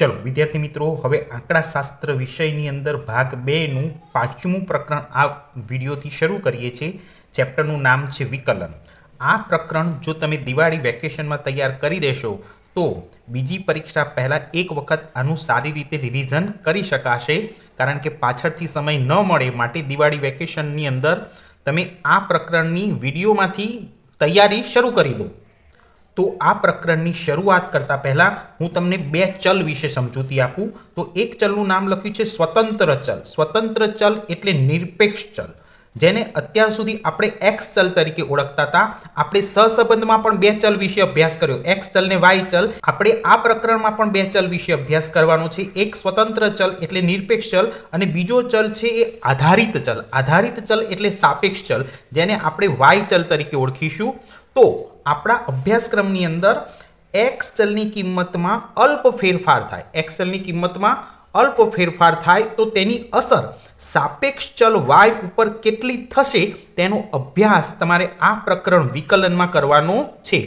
चलो विद्यार्थी मित्रों, हवे आंकड़ाशास्त्र विषयनी अंदर भाग 2 નું 5મું પ્રકરણ આ વિડિયોથી શરૂ કરીએ છીએ। ચેપ્ટરનું નામ છે વિકલન। આ પ્રકરણ જો તમે દિવાળી વેકેશનમાં તૈયાર કરી દેશો તો બીજી પરીક્ષા પહેલાં એક વખત આનું સારી રીતે રિવિઝન કરી શકાશે, કારણ કે પાછળથી સમય ન મળે માટે દિવાળી વેકેશનની અંદર તમે આ પ્રકરણની વિડીયોમાંથી તૈયારી શરૂ કરી દો। तो आ प्रकरणनी शरूआत करता पहला हूँ तमने बे चल विषे समझूती आपू। तो एक चलનું नाम लख्યું છે स्वतंत्र चल। स्वतंत्र चल एटले निरपेक्ष चल, जेने अत्यार सुधी आपणे एक्स चल तरीके ओळखता था। आपणे सहसंबंधमां पण बे चल विषे अभ्यास कर्यो, एक्स चल ने वाय चल। आपणे आ प्रकरणमां पण बे चल विषे अभ्यास करवानो छे। एक स्वतंत्र चल एटले निरपेक्ष चल अने बीजो चल छे ए आधारित चल। आधारित चल एटले सापेक्ष चल, जेने आपणे वाय चल तरीके ओळखीशुं। तो आपणा अभ्यासक्रमनी अंदर एक्स चलनी किंमतमां अल्प फेरफार थाय, एक्स चलनी किंमतमां अल्प फेरफार थाय तो तेनी असर सापेक्ष चल वाय उपर केटली थशे तेनो अभ्यास तमारे आ प्रकरण विकलનમાં करवानो छे।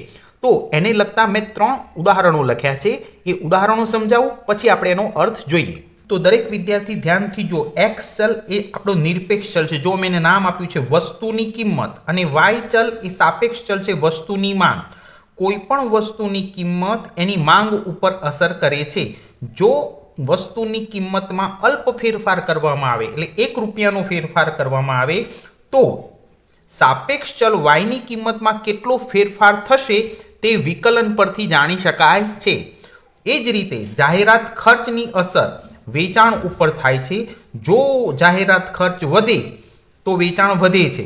तो एने लगता मैं 3 उदाहरणों लख्या छे, ए उदाहरणों समजावुं पछी आपणे एनो अर्थ जोईए। तो दरेक विद्यार्थी ध्यानथी जो एक्स चल ए आपणो निरपेक्ष चल छे, जो मैंने नाम आप्युं छे वस्तुनी किंमत, अने वाय चल ए सापेक्ष चल छे वस्तुनी मांग। कोईपण वस्तुनी किंमत एनी मांग उपर असर करे छे। जो वस्तुनी किंमतमां अल्प फेरफार करवामां आवे, एटले 1 રૂપિયાનો फेरफार करवामां आवे तो सापेक्ष चल वाय नी किंमतमां केटलो फेरफार थशे ते विकलन परथी जाणी शकाय छे। ए ज रीते जाहेरात खर्चनी असर वेचाण उपर थाय छे। जो जाहेरात खर्च वधे तो वेचाण वधे छे,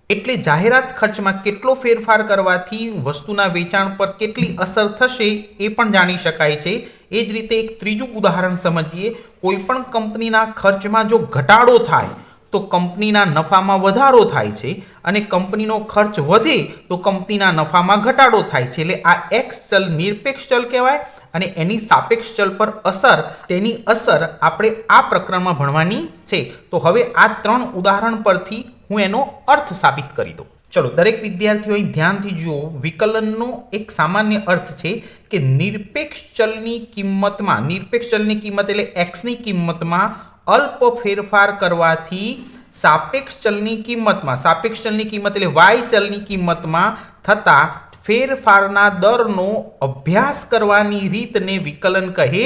एटले जाहेरात खर्चमां केटलो फेरफार करवाथी वस्तुना वेचाण पर केटली असर थशे ए पण जाणी शकाय छे। ए ज रीते एक त्रीजुं उदाहरण समजीए। कोईपण कंपनीना खर्चमां जो घटाडो थाय तो कंपनीना नफामां वधारो थाय छे, अने कंपनीनो खर्च वधे तो कंपनीना नफामां घटाडो थाय छे। एटले आ एक्स चल निरपेक्ष चल कहेवाय अने एनी सापेक्ष चल पर असर, तेनी असर आपणे आ प्रकरणमां भणवानी छे। तो हवे आ 3 उदाहरण परथी हूँ एनो अर्थ साबित करी दઉં। चलो दरेक विद्यार्थीओ ध्यानथी जुओ। विकलननो एक सामान्य अर्थ छे कि निरपेक्ष चलनी किंमतमां, निरपेक्ष चलनी किंमत एटले एक्स नी किंमतमां अल्प फेरफार करवाथी सापेक्ष चलनी किंमतमां, सापेक्ष चलनी किंमत एटले वाय चलनी किंमतमां थता फेरफारना दरनो अभ्यास करवानी रीतने विकलन कहे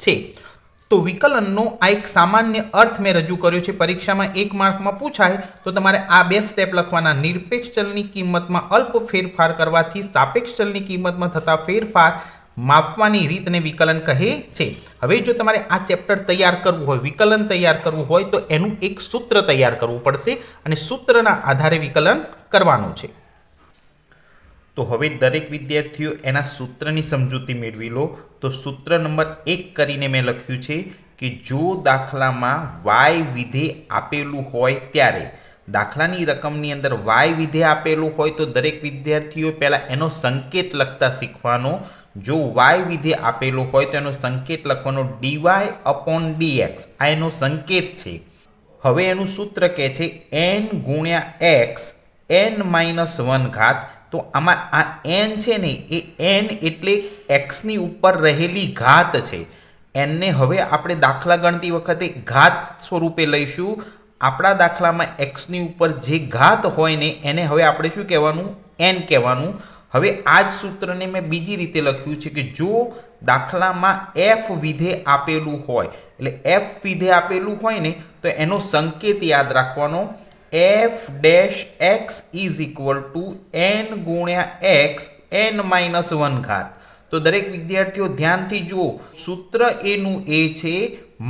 छे। तो विकलननो आ एक सामान्य अर्थ में रजू कर्यो छे। परीक्षामां 1 मार्कमां पूछाय तो तमारे आ 2 स्टेप लखवाना। निरपेक्ष चलनी किंमतमां अल्प फेरफार करवाथी सापेक्ष चलनी किंमतमां थता फेरफार मापवानी रीतने विकलन कहे छे। हवे जो तमारे आ चेप्टर तैयार करवुं होय, विकलन तैयार करवुं होय तो एनुं एक सूत्र तैयार करवुं पड़शे अने सूत्रना आधारे विकलन करवानुं छे। तो हवे दरेक विद्यार्थीओ एना सूत्रनी समजूती मेळवी लो। तो सूत्र नंबर 1 करीने मैं लख्युं छे कि जो दाखलामां वाय विधेय आपेलुं होय त्यारे, दाखलानी रकमनी अंदर वाय विधेय आपेलुं होय तो दरेक विद्यार्थीओ पहेला एनो संकेत लखता शीखवानो। जो वाय विधेय आपेलुं होय तो एनो संकेत लखवानो dy/dx। आ एनो संकेत छे। हवे एनुं सूत्र कहे छे n गुण्या x n-1 घात। तो आमा आ n छे ने ए n एटले x नी उपर रहेली घात छे। n ने हवे आपणे दाखला गणती वखते घात स्वरूपे लईशुं। आपणा दाखलामां x नी उपर जे घात होय ने एने हवे आपणे शुं कहेवानुं? n कहेवानुं। हवे आ ज सूत्रने मैं बीजी रीते लख्युं छे कि जो दाखलामां f विधेय आपेलुं होय, एटले f विधेय आपेलुं होय ने तो एनो संकेत याद राखवानो f' is equal to n गुण्या x n-1 घात। तो दरेक विद्यार्थीओ ध्यानथी जुओ। सूत्र एनुं ए छे,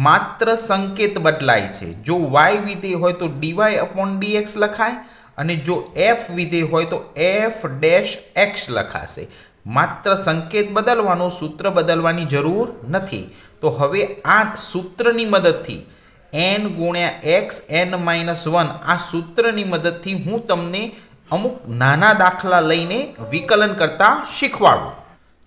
मात्र संकेत बदलाय छे। जो y विधेय होय तो dy/dx लखाय अने जो f विधेय होय तो f' लखाशे। मात्र संकेत बदलवानो, सूत्र बदलवानी जरूर नथी। तो हवे आ सूत्रनी मददथी n गुण्या x n-1 आ सूत्रनी मददथी हूँ तमने अमुक नाना दाखला लईने विकलन करता शीखवाडुं।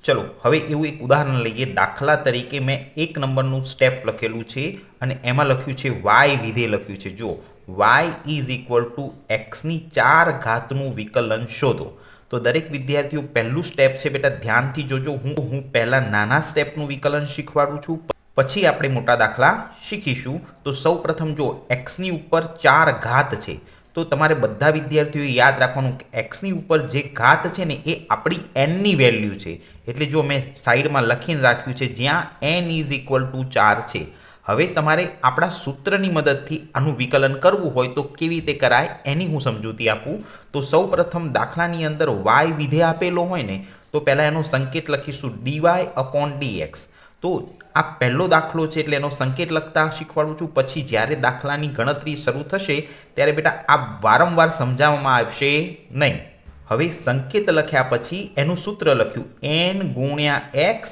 चलो हवे एवुं एक उदाहरण लईए। दाखला तरीके मैं 1 नंबरनुं स्टेप लखेलुं छे अने एमां लख्युं छे y विधेय लख्युं छे। जो y is equal to x नी 4 घातनुं विकलन शोधो। तो दरेक विद्यार्थीओ पहलुं स्टेप छे बेटा ध्यानथी जोजो। हूँ पहला नाना स्टेपनुं विकलन शीखवाडुं छुं। પછી આપણે મોટા દાખલા શીખીશું. તો સૌપ્રથમ જો એક્સની ઉપર 4 ઘાત છે તો તમારે બધા વિદ્યાર્થીઓએ યાદ રાખવાનું કે એક્સની ઉપર જે ઘાત છે ને એ આપણી એનની વેલ્યુ છે. એટલે જો મેં સાઈડમાં લખીને રાખ્યું છે જ્યાં n ઇઝ ઇક્વલ ટુ 4 છે. હવે તમારે આપણા સૂત્રની મદદથી આનું વિકલન કરવું હોય તો કેવી રીતે કરાય એની હું સમજૂતી આપું. તો સૌપ્રથમ દાખલાની અંદર y વિધેય આપેલો હોય ને તો પહેલાં એનો સંકેત લખીશું dy/dx. તો આ પહેલો દાખલો છે એટલે એનો સંકેત લખતા શીખવાડું છું. પછી જ્યારે દાખલાની ગણતરી શરૂ થશે ત્યારે બેટા આ વારંવાર સમજાવવામાં આવશે નહીં. હવે સંકેત લખ્યા પછી એનું સૂત્ર લખ્યું n/x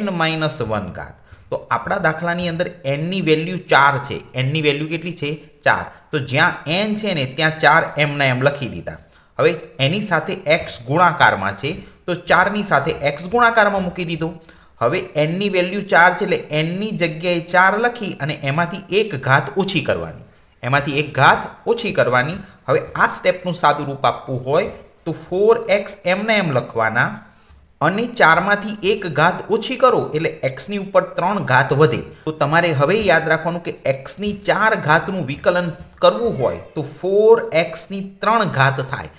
n-1 ઘાત. તો આપણા દાખલાની અંદર nની વેલ્યુ 4 છે. nની વેલ્યુ કેટલી છે? 4. તો જ્યાં n છે ને ત્યાં 4 m ના m લખી દીધા. હવે એની સાથે x ગુણાકારમાં છે તો 4ની સાથે x ગુણાકારમાં મૂકી દીધો. હવે nની વેલ્યુ 4 છે એટલે nની જગ્યાએ 4 લખી અને એમાંથી એક ઘાત ઓછી કરવાની. હવે આ સ્ટેપનું સાદું રૂપ આપવું હોય તો 4x m લખવાના અને 4માંથી એક ઘાત ઓછી કરો એટલે xની ઉપર 3 ઘાત વધે. તો તમારે હવે યાદ રાખવાનું કે xની 4 ઘાતનું વિકલન કરવું હોય તો 4xની 3 ઘાત થાય.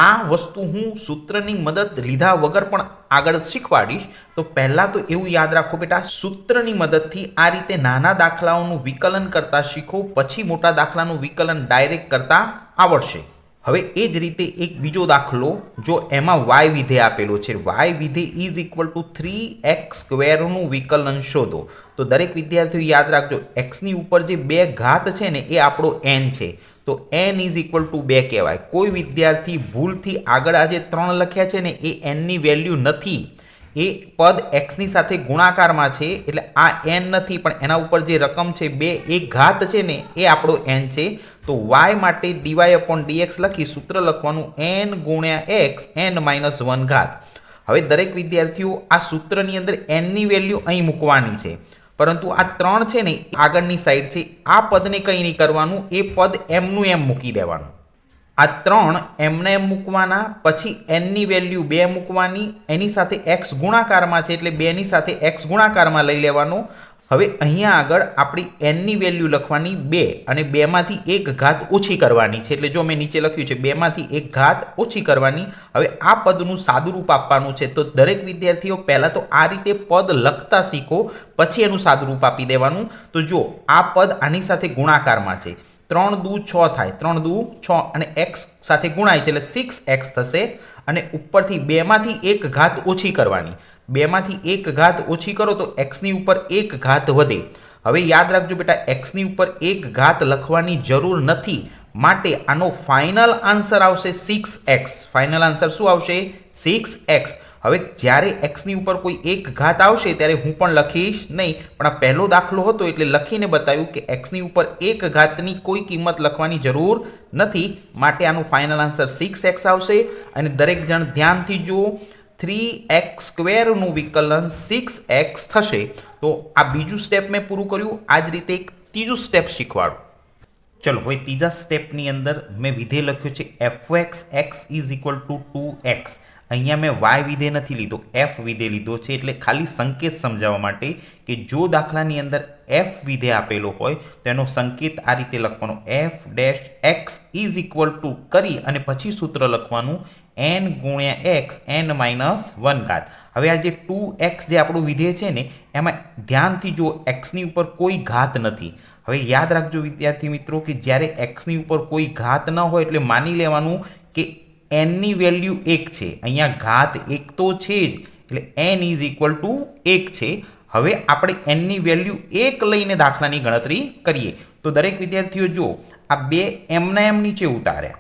આ વસ્તુ હું સૂત્રની મદદ લીધા વગર પણ આગળ શીખવાડીશ. તો પહેલાં તો એવું યાદ રાખો બેટા, સૂત્રની મદદથી આ રીતે નાના દાખલાઓનું વિકલન કરતા શીખો, પછી મોટા દાખલાનું વિકલન ડાયરેક્ટ કરતા આવડશે. હવે એ જ રીતે એક બીજો દાખલો, જો એમાં y વિધેય આપેલો છે, y વિધેય ઇઝ ઇક્વલ ટુ 3x² નું વિકલન શોધો. તો દરેક વિદ્યાર્થીઓ યાદ રાખજો, xની ઉપર જે 2 ઘાત છે ને એ આપણો n છે. તો n ઇઝ ઇક્વલ ટુ 2 કહેવાય. કોઈ વિદ્યાર્થી ભૂલથી આગળ આ જે 3 લખ્યા છે ને એ nની વેલ્યુ નથી, એ પદ xની સાથે ગુણાકારમાં છે એટલે આ n નથી, પણ એના ઉપર જે રકમ છે 2 એ ઘાત છે ને એ આપણો n છે. તો y માટે dy/dx લખી સૂત્ર લખવાનું n/x n-1 ઘાત. હવે દરેક વિદ્યાર્થીઓ આ સૂત્રની અંદર nની વેલ્યુ અહીં મૂકવાની છે, પરંતુ આ 3 છે ને આગળની સાઈડ છે, આ પદને કંઈ નહીં કરવાનું, એ પદ mનું m મૂકી દેવાનું. આ 3 mને m મૂકવાના, પછી nની વેલ્યુ 2 મૂકવાની, એની સાથે x ગુણાકારમાં છે એટલે 2ની સાથે x ગુણાકારમાં લઈ લેવાનો. હવે અહીંયા આગળ આપણી nની વેલ્યુ લખવાની 2 અને 2માંથી એક ઘાત ઓછી કરવાની છે. એટલે જો મેં નીચે લખ્યું છે 2માંથી એક ઘાત ઓછી કરવાની. હવે આ પદનું સાદું રૂપ આપવાનું છે. તો દરેક વિદ્યાર્થીઓ પહેલાં તો આ રીતે પદ લખતા શીખો, પછી એનું સાદું રૂપ આપી દેવાનું. તો જો આ પદ આની સાથે ગુણાકારમાં છે, 3 દુ 6 થાય, 3 દુ 6 અને x સાથે ગુણાય છે એટલે 6x થશે. અને ઉપરથી 2માંથી એક ઘાત ઓછી કરવાની, 2માંથી એક ઘાત ઓછી કરો તો xની ઉપર એક ઘાત વધે. હવે યાદ રાખજો બેટા, xની ઉપર એક ઘાત લખવાની જરૂર નથી, માટે આનો ફાઇનલ આન્સર આવશે 6x. ફાઇનલ આન્સર શું આવશે? 6x. હવે જ્યારે xની ઉપર કોઈ એક ઘાત આવશે ત્યારે હું પણ લખીશ નહીં, પણ આ પહેલો દાખલો હતો એટલે લખીને બતાવ્યું કે xની ઉપર એક ઘાતની કોઈ કિંમત લખવાની જરૂર નથી, માટે આનું ફાઇનલ આન્સર 6x આવશે. અને દરેક જણ ધ્યાનથી જુઓ, 3x² નું વિકલન 6x થશે. તો આ બીજું સ્ટેપ મેં પૂરું કર્યું. આ જ રીતે એક ત્રીજું સ્ટેપ શીખવાડું. ચલો હવે ત્રીજા સ્ટેપની અંદર મેં વિધેય લખ્યું છે f(x) is equal to 2x. અહીંયા મેં y વિધેય નથી લીધો, f વિધેય લીધો છે. એટલે ખાલી સંકેત સમજાવવા માટે કે જો દાખલાની અંદર f વિધેય આપેલો હોય તો એનો સંકેત આ રીતે લખવાનો, f' ઇઝ ઇક્વલ ટુ કરી અને પછી સૂત્ર લખવાનું n/x n-1 ઘાત. હવે આ જે 2x જે આપણું વિધેય છે ને એમાં ધ્યાનથી જો xની ઉપર કોઈ ઘાત નથી. હવે યાદ રાખજો વિદ્યાર્થી મિત્રો કે જ્યારે xની ઉપર કોઈ ઘાત ન હોય એટલે માની લેવાનું કે nની વેલ્યુ 1 છે. અહીંયા ઘાત 1 તો છે જ, એટલે n ઇઝ ઇક્વલ ટુ 1 છે. હવે આપણે nની વેલ્યુ 1 લઈને દાખલાની ગણતરી કરીએ. તો દરેક વિદ્યાર્થીઓ જો આ 2 mના m નીચે ઉતાર્યા.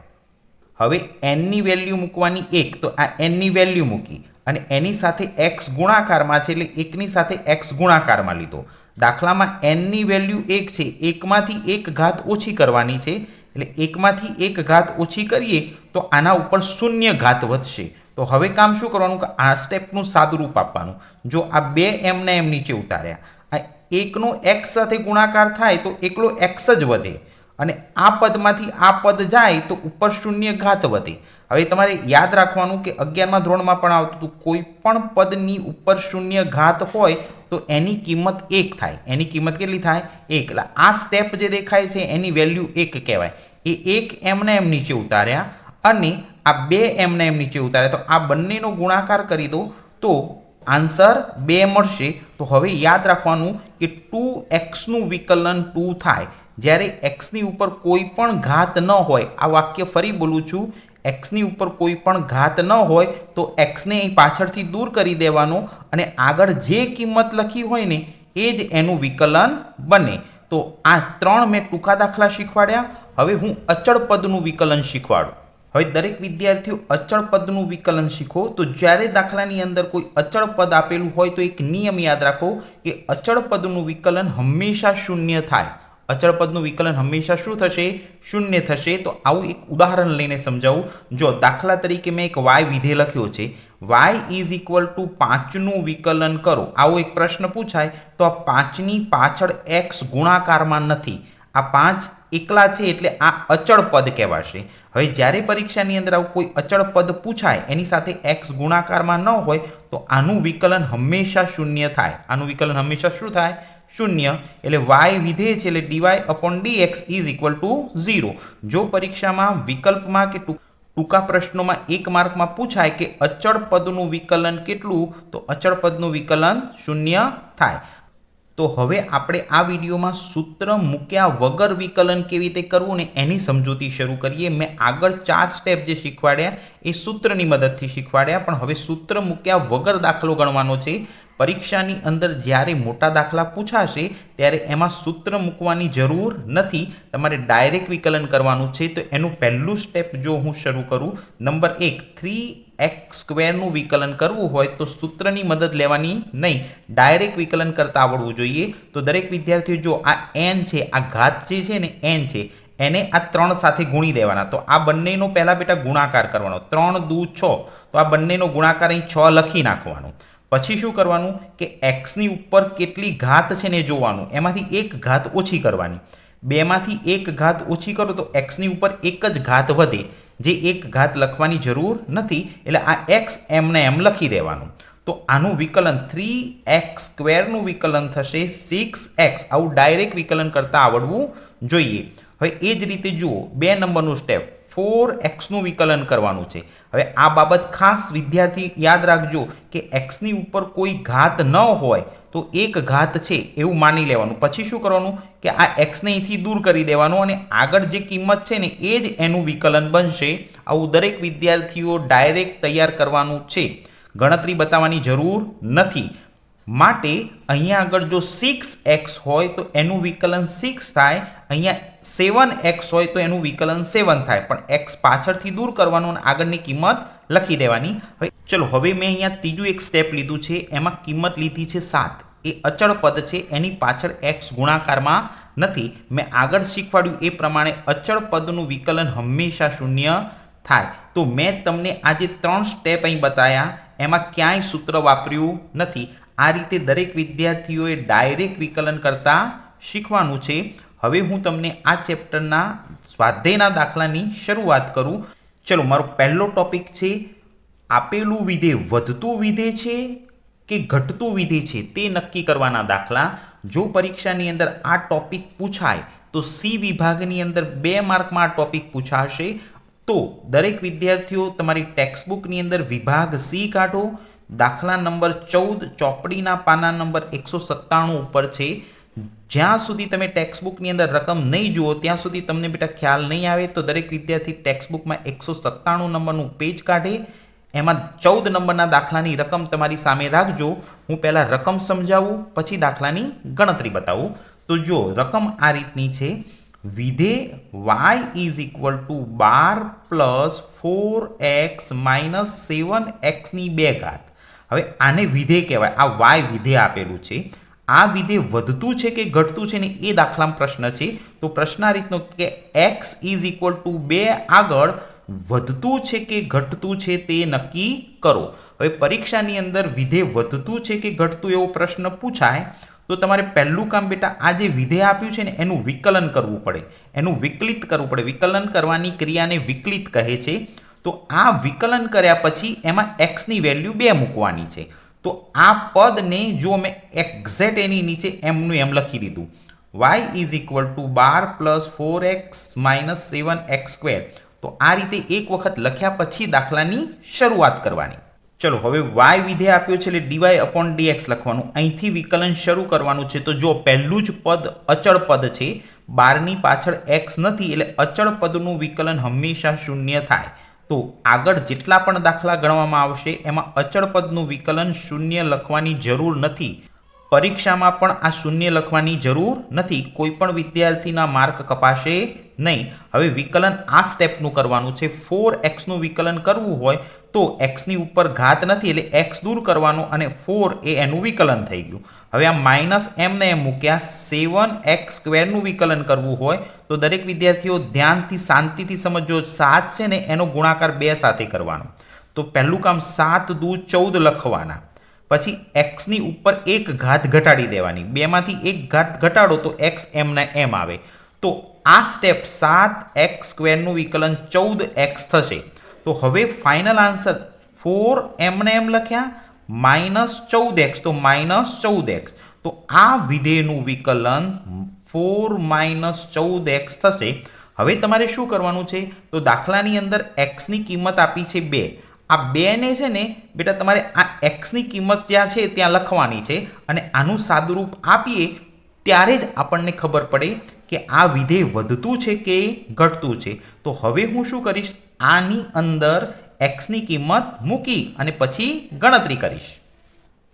હવે nની વેલ્યુ મૂકવાની 1, તો આ nની વેલ્યુ મૂકી અને એની સાથે x ગુણાકારમાં છે એટલે 1ની સાથે x ગુણાકારમાં લીધો. દાખલામાં nની વેલ્યુ 1 છે, 1માંથી એક ઘાત ઓછી કરવાની છે, એટલે 1માંથી એક ઘાત ઓછી કરીએ તો આના ઉપર 0 ઘાત વધશે. તો હવે કામ શું કરવાનું કે આ સ્ટેપનું સાદું રૂપ આપવાનું. જો આ 2 mના m નીચે ઉતાર્યા, આ 1નો x સાથે ગુણાકાર થાય તો એકલો x જ વધે અને આ પદમાંથી આ પદ જાય તો ઉપર શૂન્ય ઘાત વધે. હવે તમારે યાદ રાખવાનું કે 11મા ધોરણમાં પણ આવતું હતું, કોઈ પણ પદની ઉપર શૂન્ય ઘાત હોય તો એની કિંમત 1 થાય. એની કિંમત કેટલી થાય? 1. એટલે આ સ્ટેપ જે દેખાય છે એની વેલ્યુ 1 કહેવાય. એ 1 એમને એમ નીચે ઉતાર્યા અને આ 2 એમને એમ નીચે ઉતાર્યા, તો આ બંનેનો ગુણાકાર કરી દો તો આન્સર 2 મળશે. તો હવે યાદ રાખવાનું કે 2xનું વિકલન 2 થાય જ્યારે xની ઉપર કોઈ પણ ઘાત ન હોય. આ વાક્ય ફરી બોલું છું, xની ઉપર કોઈ પણ ઘાત ન હોય તો xને અહીં પાછળથી દૂર કરી દેવાનો અને આગળ જે કિંમત લખી હોય ને એ જ એનું વિકલન બને. તો આ 3 મેં ટૂંકા દાખલા શીખવાડ્યા. હવે હું અચળ પદનું વિકલન શીખવાડું. હવે દરેક વિદ્યાર્થીઓ અચળ પદનું વિકલન શીખો. તો જ્યારે દાખલાની અંદર કોઈ અચળ પદ આપેલું હોય તો એક નિયમ યાદ રાખો કે અચળ પદનું વિકલન હંમેશા શૂન્ય થાય. અચળ પદનું વિકલન હંમેશા શું થશે? શૂન્ય થશે. તો આવું એક ઉદાહરણ લઈને સમજાવું. જો દાખલા તરીકે મેં એક y વિધેય લખ્યો છે, y ઇઝ ઇક્વલ ટુ 5નું વિકલન કરો, આવો એક પ્રશ્ન પૂછાય તો આ 5ની પાછળ x ગુણાકારમાં નથી. આ 5 એકલા છે એટલે આ અચળ પદ કહેવાશે. હવે જ્યારે પરીક્ષાની અંદર આવું કોઈ અચળ પદ પૂછાય એની સાથે x ગુણાકારમાં ન હોય તો આનું વિકલન હંમેશા શૂન્ય થાય. આનું વિકલન હંમેશા શું થાય? શૂન્ય. એટલે y વિધેય છે એટલે dy/dx ઇઝ ઇક્વલ ટુ 0. જો પરીક્ષામાં વિકલ્પમાં કે ટૂંકા પ્રશ્નોમાં 1 માર્કમાં પૂછાય કે અચળ પદનું વિકલન કેટલું, તો અચળ પદનું વિકલન શૂન્ય થાય. તો હવે આપણે આ વિડીયોમાં સૂત્ર મૂક્યા વગર વિકલન કેવી રીતે કરવું ને એની સમજૂતી શરૂ કરીએ. મેં આગળ 4 સ્ટેપ જે શીખવાડ્યા એ સૂત્રની મદદથી શીખવાડ્યા, પણ હવે સૂત્ર મૂક્યા વગર દાખલો ગણવાનો છે. પરીક્ષાની અંદર જ્યારે મોટા દાખલા પૂછાશે ત્યારે એમાં સૂત્ર મૂકવાની જરૂર નથી, તમારે ડાયરેક્ટ વિકલન કરવાનું છે. તો એનું પહેલું સ્ટેપ જો હું શરૂ કરું, નંબર 1, 3x² વિકલન કરવું હોય તો સૂત્રની મદદ લેવાની નહીં, ડાયરેક્ટ વિકલન કરતા આવડવું જોઈએ. તો દરેક વિદ્યાર્થીઓ જો આ n છે, આ ઘાત જે છે ને n છે, એને આ 3 સાથે ગુણી દેવાના. તો આ બંનેનો પહેલા બેટા ગુણાકાર કરવાનો. 3 દુ 6, તો આ બંનેનો ગુણાકાર અહીં 6 લખી નાખવાનો. પછી શું કરવાનું કે xની ઉપર કેટલી ઘાત છે ને જોવાનું, એમાંથી એક ઘાત ઓછી કરવાની. 2માંથી એક ઘાત ઓછી કરો તો xની ઉપર એક જ ઘાત વધે, જે એક ઘાત લખવાની જરૂર નથી. એટલે આ x એમને એમ લખી દેવાનું. તો આનું વિકલન 3x² વિકલન થશે 6x. આવું ડાયરેક્ટ વિકલન કરતા આવડવું જોઈએ. હવે એ જ રીતે જુઓ 2 નંબરનું સ્ટેપ, 4xનું વિકલન કરવાનું છે. હવે આ બાબત ખાસ વિદ્યાર્થી યાદ રાખજો કે xની ઉપર કોઈ ઘાત ન હોય તો એક ઘાત છે એવું માની લેવાનું. પછી શું કરવાનું કે આ xને અહીંથી દૂર કરી દેવાનું અને આગળ જે કિંમત છે ને એ જ એનું વિકલન બનશે. આવું દરેક વિદ્યાર્થીઓ ડાયરેક્ટ તૈયાર કરવાનું છે, ગણતરી બતાવવાની જરૂર નથી. માટે અહીંયા આગળ જો 6x હોય તો એનું વિકલન 6 થાય, અહીંયા 7x હોય તો એનું વિકલન 7 થાય, પણ x પાછળથી દૂર કરવાનું અને આગળની કિંમત લખી દેવાની. હવે ચલો, હવે મેં અહીંયા ત્રીજું એક સ્ટેપ લીધું છે, એમાં કિંમત લીધી છે 7. એ અચળ પદ છે, એની પાછળ x ગુણાકારમાં નથી. મેં આગળ શીખવાડ્યું એ પ્રમાણે અચળ પદનું વિકલન હંમેશા શૂન્ય થાય. તો મેં તમને આ જે 3 સ્ટેપ અહીં બતાવ્યા એમાં ક્યાંય સૂત્ર વાપર્યું નથી. આ રીતે દરેક વિદ્યાર્થીઓએ ડાયરેક્ટ વિકલન કરતા શીખવાનું છે. હવે હું તમને આ ચેપ્ટરના સ્વાધ્યાયના દાખલાની શરૂઆત કરું. ચલો, મારો પહેલો ટોપિક છે આપેલું વિધેય વધતું વિધેય છે કે ઘટતું વિધેય છે તે નક્કી કરવાના દાખલા. જો પરીક્ષાની અંદર આ ટોપિક પૂછાય તો સી વિભાગની અંદર 2 માર્કમાં આ ટોપિક પૂછાશે. તો દરેક વિદ્યાર્થીઓ તમારી ટેક્સ્ટબુકની અંદર વિભાગ સી કાઢો. દાખલા નંબર 14 ચોપડીના પાના નંબર 197 ઉપર છે. જ્યાં સુધી તમે ટેક્સ્ટબુકની અંદર રકમ નહીં જુઓ ત્યાં સુધી તમને બેટા ખ્યાલ નહીં આવે. તો દરેક વિદ્યાર્થી ટેક્સ્ટબુકમાં 197 નંબરનું પેજ કાઢે, એમાં 14 નંબરના દાખલાની રકમ તમારી સામે રાખજો. હું પહેલાં રકમ સમજાવું પછી દાખલાની ગણતરી બતાવું. તો જો રકમ આ રીતની છે, વિધેય y is equal to 12 + 4x - 7x ની 2 ઘાત. હવે આને વિધેય કહેવાય. આ y વિધેય આપેલું છે. આ વિધેય વધતું છે કે ઘટતું છે ને એ દાખલામાં પ્રશ્ન છે. તો પ્રશ્ન આ રીતનો કે x ઇઝ ઇક્વલ ટુ 2 આગળ વધતું છે કે ઘટતું છે તે નક્કી કરો. હવે પરીક્ષાની અંદર વિધેય વધતું છે કે ઘટતું એવો પ્રશ્ન પૂછાય તો તમારે પહેલું કામ બેટા આ જે વિધેય આપ્યું છે ને એનું વિકલન કરવું પડે, એનું વિકલિત કરવું પડે. વિકલન કરવાની ક્રિયાને વિકલિત કહે છે. તો આ વિકલન કર્યા પછી એમાં એક્સની વેલ્યુ 2 મૂકવાની છે. તો આ પદને જો મેં એક્ઝેક્ટ એની નીચે એમનું એમ લખી દીધું, y is equal to 12 plus 4x minus 7x². તો આ રીતે એક વખત લખ્યા પછી દાખલાની શરૂઆત કરવાની. ચલો હવે y વિધેય આપ્યો છે એટલે dy અપોન dx લખવાનું. અહીંથી વિકલન શરૂ કરવાનું છે. તો જો પહેલું જ પદ અચળ પદ છે, 12ની પાછળ x નથી એટલે અચળ પદનું વિકલન હંમેશા શૂન્ય થાય. તો આગળ જેટલા પણ દાખલા ગણવામાં આવશે એમાં અચળ પદનું વિકલન શૂન્ય લખવાની જરૂર નથી. પરીક્ષામાં પણ આ શૂન્ય લખવાની જરૂર નથી. કોઈ પણ વિદ્યાર્થીના માર્ક કપાશે નહીં. હવે વિકલન આ સ્ટેપનું કરવાનું છે. 4xનું વિકલન કરવું હોય તો xની ઉપર ઘાત નથી એટલે x દૂર કરવાનું અને 4 એ એનું વિકલન થઈ ગયું. હવે આ માઇનસ એમને એમ મૂક્યા. 7x² વિકલન કરવું હોય તો દરેક વિદ્યાર્થીઓ ધ્યાનથી શાંતિથી સમજો. 7 છે ને એનો ગુણાકાર 2 સાથે કરવાનો. તો પહેલું કામ 7 દૂ 14 લખવાના. પછી એક્સની ઉપર એક ઘાત ઘટાડી દેવાની. 2માંથી એક ઘાત ઘટાડો તો એક્સ એમને એમ આવે. તો આ સ્ટેપ 7x² વિકલન 14x થશે. તો હવે ફાઇનલ આન્સર 4 એમને એમ લખ્યા માઇનસ 14x તો માઇનસ 14x. તો આ વિધેયનું વિકલન 4 માઇનસ 14x થશે. હવે તમારે શું કરવાનું છે? તો દાખલાની અંદર એક્સની કિંમત આપી છે 2. આ 2 ને છે ને બેટા તમારે આ એક્સની કિંમત જ્યાં છે ત્યાં લખવાની છે અને આનું સાદુરૂપ આપીએ ત્યારે જ આપણને ખબર પડે કે આ વિધેય વધતું છે કે ઘટતું છે. તો હવે હું શું કરીશ? આની અંદર એક્સની કિંમત મૂકી અને પછી ગણતરી કરીશ.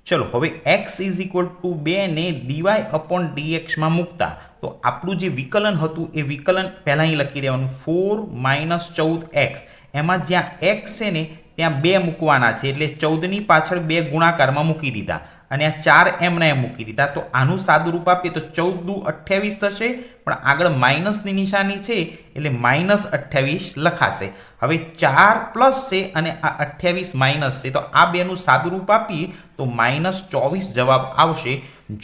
ચલો હવે x ઇઝ ઇક્વલ ટુ 2 ને dy અપોન dx મૂકતા તો આપણું જે વિકલન હતું એ વિકલન પહેલાં અહીં લખી દેવાનું. 4 માઇનસ 14x એમાં જ્યાં x છે ને ત્યાં 2 મૂકવાના છે એટલે 14ની પાછળ 2 ગુણાકારમાં મૂકી દીધા અને આ 4 એમને એમ મૂકી દીધા. તો આનું સાદુરૂપ આપીએ તો 14 દુ 28 થશે, પણ આગળ માઇનસની નિશાની છે એટલે માઇનસ 28 લખાશે. હવે 4 પ્લસ છે અને આ 28 માઇનસ છે. તો આ બેનું સાદુરૂપ આપીએ તો માઇનસ 24 જવાબ આવશે.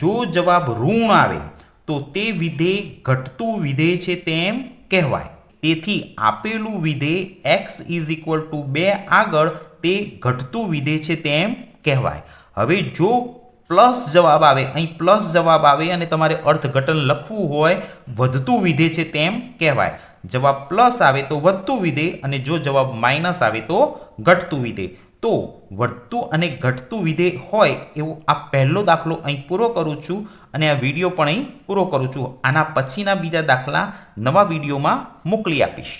જો જવાબ ઋણ આવે તો તે વિધેય ઘટતું વિધેય છે તેમ કહેવાય. તેથી આપેલું વિધેય x ઇઝ ઇક્વલ ટુ 2 આગળ તે ઘટતું વિધેય છે તેમ કહેવાય. હવે જો પ્લસ જવાબ આવે, અહીં પ્લસ જવાબ આવે અને તમારે અર્થઘટન લખવું હોય વધતું વિધેય છે તેમ કહેવાય. જવાબ પ્લસ આવે તો વધતું વિધેય અને જો જવાબ માઇનસ આવે તો ઘટતું વિધેય. તો વધતું અને ઘટતું વિધેય હોય એવો આ પહેલો દાખલો અહીં પૂરો કરું છું અને આ વિડીયો પણ અહીં પૂરો કરું છું. આના પછીના બીજા દાખલા નવા વિડીયોમાં મોકલી આપીશ.